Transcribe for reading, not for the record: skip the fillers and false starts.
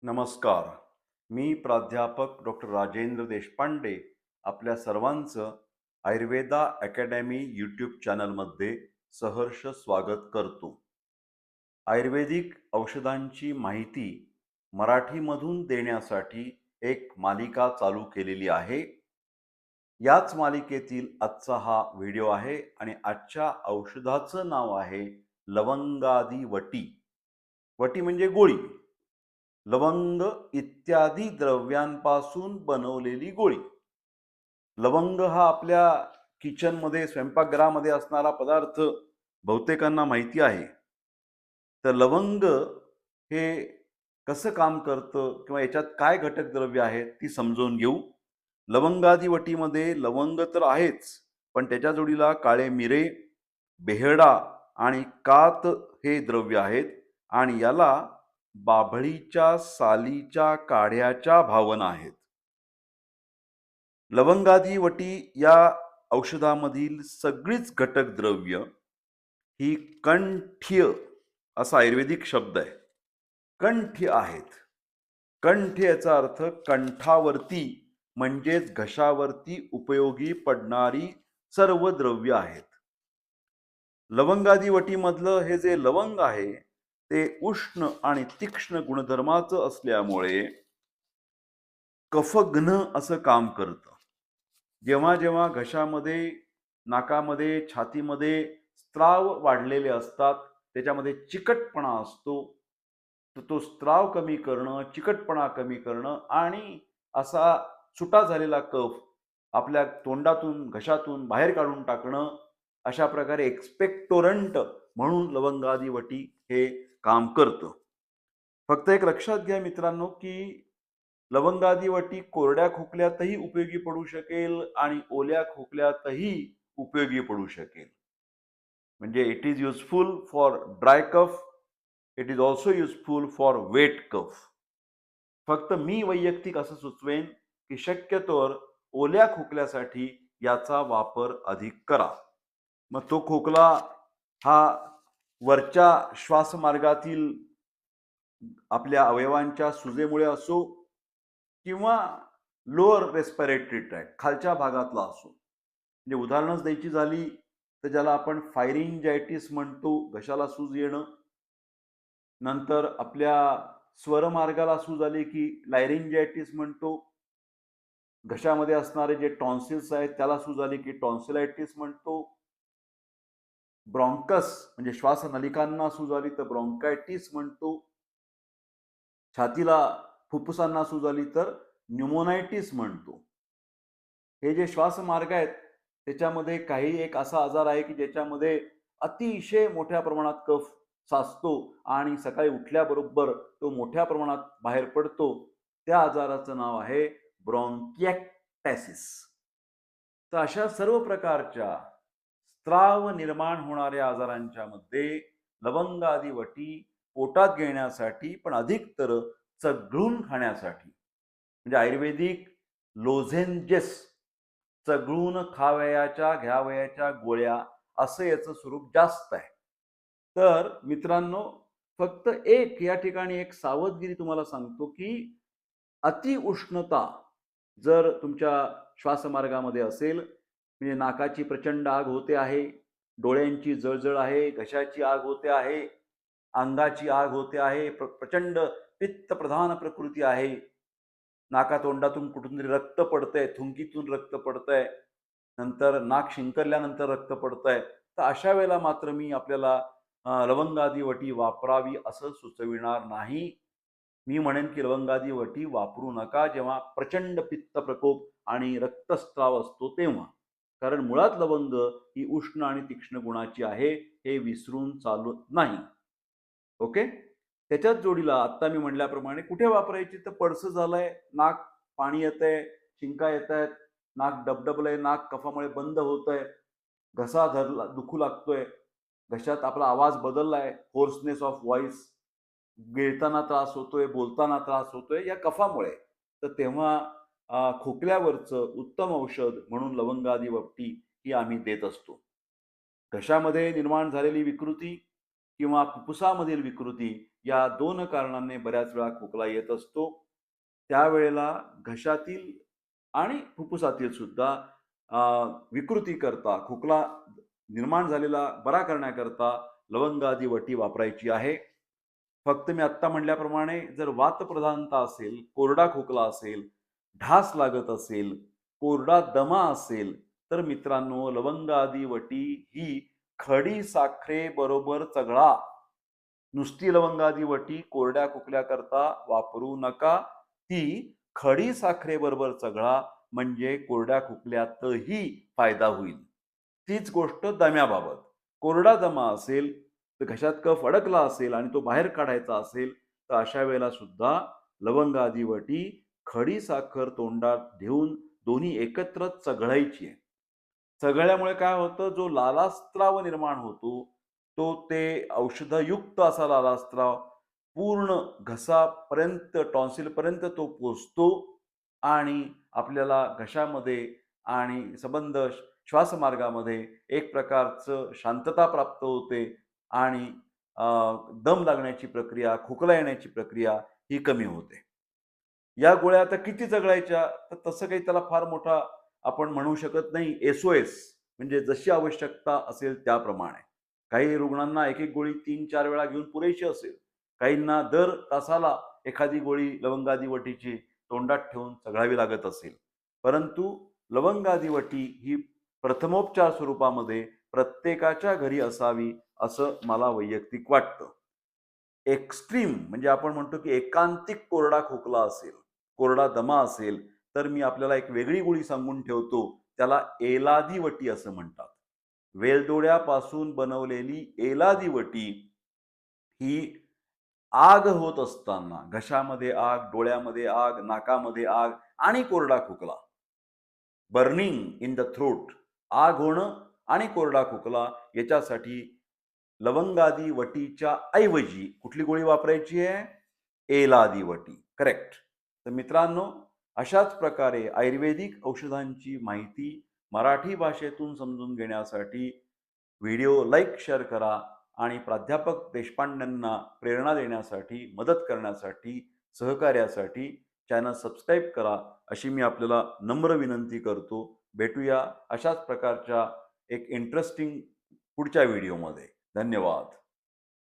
नमस्कार. मी प्राध्यापक डॉक्टर राजेंद्र देशपांडे आपल्या सर्वांचं आयुर्वेदा अकॅडमी यूट्यूब चॅनलमध्ये सहर्ष स्वागत करतो. आयुर्वेदिक औषधांची माहिती मराठीमधून देण्यासाठी एक मालिका चालू केलेली आहे. याच मालिकेतील आजचा हा व्हिडिओ आहे आणि आजच्या औषधाचं नाव आहे लवंगादी वटी. वटी म्हणजे गोळी. लवंग इत्यादी द्रव्यांपासून बनवलेली गोळी. लवंग हा आपल्या किचनमध्ये स्वयंपाकघरामध्ये असणारा पदार्थ बहुतेकांना माहिती आहे. तर लवंग हे कसं काम करतं किंवा याच्यात काय घटक द्रव्य आहेत ती समजून घेऊ. लवंगादी वटीमध्ये लवंग तर आहेच, पण त्याच्या जोडीला काळे मिरे, बेहडा आणि कात हे द्रव्य आहेत आणि याला बाभळीच्या सालीच्या काढ्याच्या भावना आहेत. लवंगादी वटी या औषधामधील सगळीच घटक द्रव्य ही कंठ्य असा आयुर्वेदिक शब्द आहे. कंठ्य आहेत. कंठ याचा अर्थ कंठावरती म्हणजेच घशावरती उपयोगी पडणारी सर्व द्रव्य आहेत. लवंगादी वटीमधलं हे जे लवंग आहे ते उष्ण आणि तीक्ष्ण गुणधर्माचं असल्यामुळे कफघ्न असं काम करतं. जेव्हा जेव्हा घशामध्ये, नाकामध्ये, छातीमध्ये स्त्राव वाढलेले असतात, त्याच्यामध्ये चिकटपणा असतो. तर तो स्त्राव कमी करणं, चिकटपणा कमी करणं आणि असा सुटा झालेला कफ आपल्या तोंडातून, घशातून बाहेर काढून टाकणं, अशा प्रकारे एक्सपेक्टोरंट म्हणून लवंगादी वटी हे काम करतं. फक्त एक लक्षात घ्या मित्रांनो, की लवंगादी वटी कोरड्या खोकल्यातही उपयोगी पडू शकेल आणि ओल्या खोकल्यातही उपयोगी पडू शकेल. म्हणजे it is useful for dry cough, it is also useful for wet cough. फक्त मी वैयक्तिक असं सुचवेन, की शक्यतोवर ओल्या खोकल्यासाठी याचा वापर अधिक करा. मग तो खोकला हा वरच्या श्वासमार्गातील आपल्या अवयवांच्या सुजेमुळे असो किंवा लोअर रेस्पिरेटरी ट्रॅक्ट खालच्या भागातला असो. म्हणजे उदाहरणच द्यायची झाली तर ज्याला आपण फायरिंजायटिस म्हणतो, घशाला सूज येणं. नंतर आपल्या स्वरमार्गाला सूज आली की लायरिंजायटिस म्हणतो. घशामध्ये असणारे जे टॉन्सिल्स आहेत त्याला सूज आली की टॉन्सिलायटिस म्हणतो. ब्रॉन्कस म्हणजे श्वासनलिकांना सूज आली तर ब्रॉन्कायटिस म्हणतो. छातीला फुफ्फुसांना सूज आली तर न्यूमोनायटिस म्हणतो. हे जे श्वासमार्ग आहेत त्याच्यामध्ये काही एक असा आजार आहे की ज्याच्यामध्ये अतिशय मोठ्या प्रमाणात कफ साचतो आणि सकाळी उठल्याबरोबर तो मोठ्या प्रमाणात बाहेर पडतो. त्या आजाराचं नाव आहे ब्रॉन्किएक्टॅसिस. तर अशा सर्व प्रकारच्या स्त्राव निर्माण होणाऱ्या आजारांच्या मध्ये लवंगादी वटी पोटात घेण्यासाठी पण अधिकतर चघळून खाण्यासाठी म्हणजे आयुर्वेदिक लोझेंजेस, चघळून खावयाच्या घ्यावयाच्या गोळ्या, असं याचं स्वरूप जास्त आहे. तर मित्रांनो, फक्त एक या ठिकाणी एक सावधगिरी तुम्हाला सांगतो, की अतिउष्णता जर तुमच्या श्वासमार्गामध्ये असेल, म्हणजे नाकाची प्रचंड आग होते आहे, डोळ्यांची जळजळ आहे, घशाची आग होते आहे, अंगाची आग होते आहे, प्रचंड पित्तप्रधान प्रकृती आहे, नाकातोंडातून कुठून तरी रक्त पडतंय, थुंकीतून रक्त पडतंय, नंतर नाक शिंकरल्यानंतर रक्त पडतंय. तर अशा वेळेला मात्र मी आपल्याला लवंगादी वटी वापरावी असं सुचविणार नाही. मी म्हणेन की लवंगादी वटी वापरू नका जेव्हा प्रचंड पित्त प्रकोप आणि रक्तस्त्राव असतो तेव्हा. कारण मुळात लवंग ही उष्ण आणि तीक्ष्ण गुणाची आहे, हे विसरून चालत नाही. ओके. त्याच्याच जोडीला आत्ता मी म्हटल्याप्रमाणे कुठे वापरायची तर पडसं झालंय, नाक पाणी येतंय, शिंका येतायत, नाक डबडबलंय, नाक कफामुळे बंद होतंय, घसा दुखू लागतोय, घशात आपला आवाज बदललाय, होर्सनेस ऑफ व्हॉइस, गिळताना त्रास होतोय, बोलताना त्रास होतोय या कफामुळे. तर तेव्हा खोकल्यावरचं उत्तम औषध म्हणून लवंगादी वटी ही आम्ही देत असतो. घशामध्ये निर्माण झालेली विकृती किंवा फुफ्फुसामधील विकृती या 2 कारणांनी बऱ्याच वेळा खोकला येत असतो. त्यावेळेला घशातील आणि फुफ्फुसातील सुद्धा अ, विकृतीकरता खोकला निर्माण झालेला बरा करण्याकरता लवंग आदी वटी वापरायची आहे. फक्त मी आत्ता म्हटल्याप्रमाणे जर वातप्रधानता असेल, कोरडा खोकला असेल, ढास लागत असेल, कोरडा दमा असेल, तर मित्रांनो लवंग आदी वटी ही खडी साखरेबरोबर चघळा. नुसती लवंग आदी वटी कोरड्या खोकल्याकरता वापरू नका. ती खडी साखरेबरोबर चघळा म्हणजे कोरड्या खोकल्यातही फायदा होईल. तीच गोष्ट दम्याबाबत. कोरडा दमा असेल, तर घशात कफ अडकला असेल आणि तो बाहेर काढायचा असेल, तर अशा वेळेला सुद्धा लवंग आदी वटी खडी साखर तोंडात घेऊन दोन्ही एकत्र चघळायची आहे. चघळल्यामुळे काय होतं, जो लालास्त्राव निर्माण होतो, तो ते औषधयुक्त असा लालास्त्राव पूर्ण घसापर्यंत, टॉन्सिलपर्यंत तो पोहोचतो आणि आपल्याला घशामध्ये आणि संबंध श्वासमार्गामध्ये एक प्रकारचं शांतता प्राप्त होते आणि अ, दम लागण्याची प्रक्रिया, खोकला येण्याची प्रक्रिया ही कमी होते. या गोळ्या आता किती चघळायच्या? तर तसं काही त्याला फार मोठा आपण म्हणू शकत नाही. एस-ओ-एस म्हणजे जशी आवश्यकता असेल त्याप्रमाणे. काही रुग्णांना एक-एक गोळी 3-4 वेळा घेऊन पुरेशी असेल. काहींना दर तासाला एखादी गोळी लवंगादी वटीची तोंडात ठेवून चघळावी लागत असेल. परंतु लवंगादी वटी ही प्रथमोपचार स्वरूपामध्ये प्रत्येकाच्या घरी असावी, असं मला वैयक्तिक वाटतं. एक्स्ट्रीम म्हणजे आपण म्हणतो की एकांतिक कोरडा खोकला असेल, कोरडा दमा असेल, तर मी आपल्याला एक वेगळी गोळी सांगून ठेवतो. त्याला एलादी वटी असं म्हणतात. वेलदोड्यापासून बनवलेली एलादी वटी ही आग होत असताना, घशामध्ये आग, डोळ्यामध्ये आग, नाकामध्ये आग आणि कोरडा खोकला, बर्निंग इन द थ्रोट, आग होणं आणि कोरडा खोकला याच्यासाठी लवंगादी वटीच्या ऐवजी कुठली गोळी वापरायची आहे? एलादी वटी. करेक्ट. तर मित्रांनो, अशाच प्रकारे आयुर्वेदिक औषधांची माहिती मराठी भाषेतून समजून घेण्यासाठी व्हिडिओ लाईक, शेअर करा आणि प्राध्यापक देशपांडेंना प्रेरणा देण्यासाठी, मदत करण्यासाठी, सहकार्यासाठी चॅनल सबस्क्राईब करा, अशी मी आपल्याला नम्र विनंती करतो. भेटूया अशाच प्रकारच्या एक इंटरेस्टिंग पुढच्या व्हिडिओमध्ये. धन्यवाद.